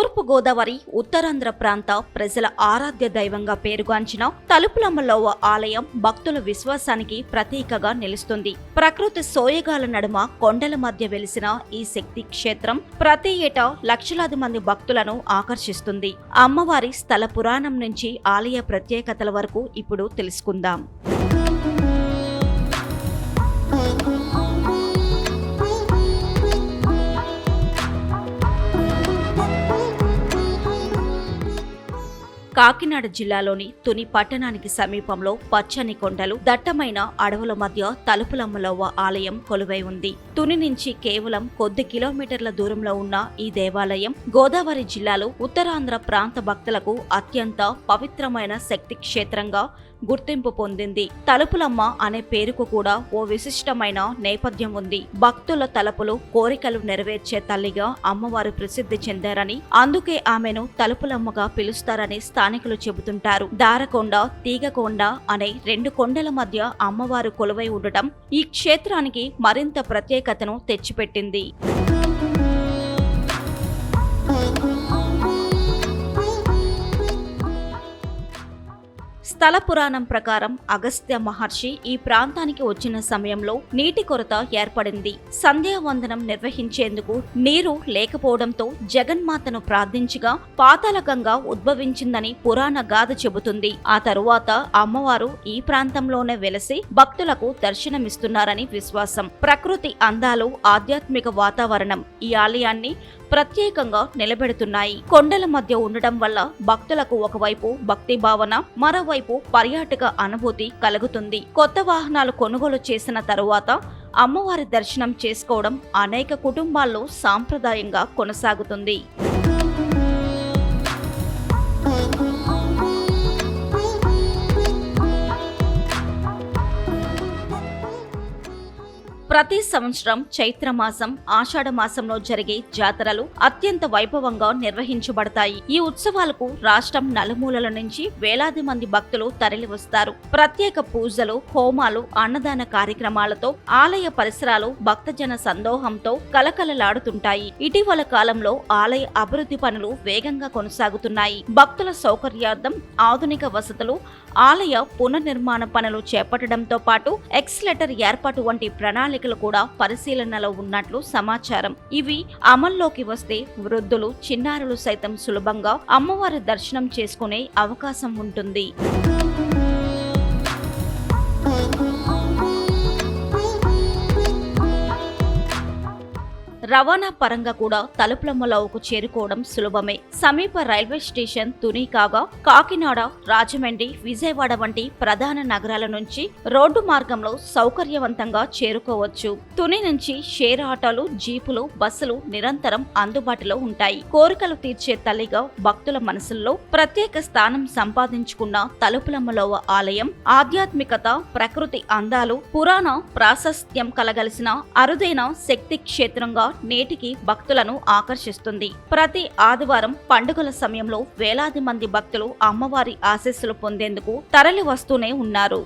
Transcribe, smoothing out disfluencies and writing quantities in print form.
తూర్పు గోదావరి ఉత్తరాంధ్ర ప్రాంత ప్రజల ఆరాధ్య దైవంగా పేరుగాంచిన తలుపులమ్మలోవ ఆలయం భక్తుల విశ్వాసానికి ప్రతీకగా నిలుస్తుంది. ప్రకృతి సోయగాల నడుమ కొండల మధ్య వెలిసిన ఈ శక్తి క్షేత్రం ప్రతి ఏటా లక్షలాది మంది భక్తులను ఆకర్షిస్తుంది. అమ్మవారి స్థల పురాణం నుంచి ఆలయ ప్రత్యేకతల వరకు ఇప్పుడు తెలుసుకుందాం. కాకినాడ జిల్లాలోని తుని పట్టణానికి సమీపంలో పచ్చని కొండలు, దట్టమైన అడవుల మధ్య తలుపులమ్మలోవ ఆలయం కొలువై ఉంది. తుని నుంచి కేవలం కొద్ది కిలోమీటర్ల దూరంలో ఉన్న ఈ దేవాలయం గోదావరి జిల్లాలో ఉత్తరాంధ్ర ప్రాంత భక్తులకు అత్యంత పవిత్రమైన శక్తి క్షేత్రంగా గుర్తింపు పొందింది. తలుపులమ్మ అనే పేరుకు కూడా ఓ విశిష్టమైన నేపథ్యం ఉంది. భక్తుల తలుపులు, కోరికలు నెరవేర్చే తల్లిగా అమ్మవారు ప్రసిద్ధి చెందారని, అందుకే ఆమెను తలుపులమ్మగా పిలుస్తారని స్థానికులు చెబుతుంటారు. దారకొండ, తీగకొండ అనే రెండు కొండల మధ్య అమ్మవారు కొలువై ఉండటం ఈ క్షేత్రానికి మరింత ప్రత్యేకతను తెచ్చిపెట్టింది. స్థల పురాణం ప్రకారం అగస్త్య మహర్షి ఈ ప్రాంతానికి వచ్చిన సమయంలో నీటి కొరత ఏర్పడింది. సంధ్యావందనం నిర్వహించేందుకు నీరు లేకపోవడంతో జగన్మాతను ప్రార్థించగా పాతాళగంగా ఉద్భవించిందని పురాణ గాథ చెబుతుంది. ఆ తరువాత అమ్మవారు ఈ ప్రాంతంలోనే వెలసి భక్తులకు దర్శనమిస్తున్నారని విశ్వాసం. ప్రకృతి అందాలు, ఆధ్యాత్మిక వాతావరణం ఈ ఆలయాన్ని ప్రత్యేకంగా నిలబెడుతున్నాయి. కొండల మధ్య ఉండటం వల్ల భక్తులకు ఒకవైపు భక్తి భావన, మరోవైపు పర్యాటక అనుభూతి కలుగుతుంది. కొత్త వాహనాలు కొనుగోలు చేసిన తరువాత అమ్మవారి దర్శనం చేసుకోవడం అనేక కుటుంబాల్లో సాంప్రదాయంగా కొనసాగుతుంది. ప్రతి సంవత్సరం చైత్రమాసం, ఆషాఢమాసంలో జరిగే జాతరలు అత్యంత వైభవంగా నిర్వహించబడతాయి. ఈ ఉత్సవాలకు రాష్ట్రం నలుమూలల నుంచి వేలాది మంది భక్తులు తరలివస్తారు. ప్రత్యేక పూజలు, హోమాలు, అన్నదాన కార్యక్రమాలతో ఆలయ పరిసరాలు భక్తజన సందోహంతో కలకలలాడుతుంటాయి. ఇటీవల కాలంలో ఆలయ అభివృద్ధి పనులు వేగంగా కొనసాగుతున్నాయి. భక్తుల సౌకర్యార్థం ఆధునిక వసతులు, ఆలయ పునర్నిర్మాణ పనులు చేపట్టడంతో పాటు ఎక్స్లెటర్ ఏర్పాటు వంటి ప్రణాళిక కూడా పరిశీలనలో ఉన్నట్లు సమాచారం. ఇవి అమల్లోకి వస్తే వృద్ధులు, చిన్నారులు సైతం సులభంగా అమ్మవారి దర్శనం చేసుకునే అవకాశం ఉంటుంది. రవాణా పరంగా కూడా తలుపులమ్మలోవకు చేరుకోవడం సులభమే. సమీప రైల్వే స్టేషన్ తుని కాగా కాకినాడ, రాజమండ్రి, విజయవాడ వంటి ప్రధాన నగరాల నుంచి రోడ్డు మార్గంలో సౌకర్యవంతంగా చేరుకోవచ్చు. తుని నుంచి షేర్ ఆటోలు, జీపులు, బస్సులు నిరంతరం అందుబాటులో ఉంటాయి. కోరికలు తీర్చే తల్లిగా భక్తుల మనసుల్లో ప్రత్యేక స్థానం సంపాదించుకున్న తలుపులమ్మలోవ ఆలయం ఆధ్యాత్మికత, ప్రకృతి అందాలు, పురాణ ప్రాశస్త్యం కలగలిసిన అరుదైన శక్తి క్షేత్రంగా నేటికి భక్తులను ఆకర్షిస్తుంది. ప్రతి ఆదివారం పండుగల సమయంలో వేలాది మంది భక్తులు అమ్మవారి ఆశీస్సులు పొందేందుకు తరలి వస్తూనే ఉన్నారు.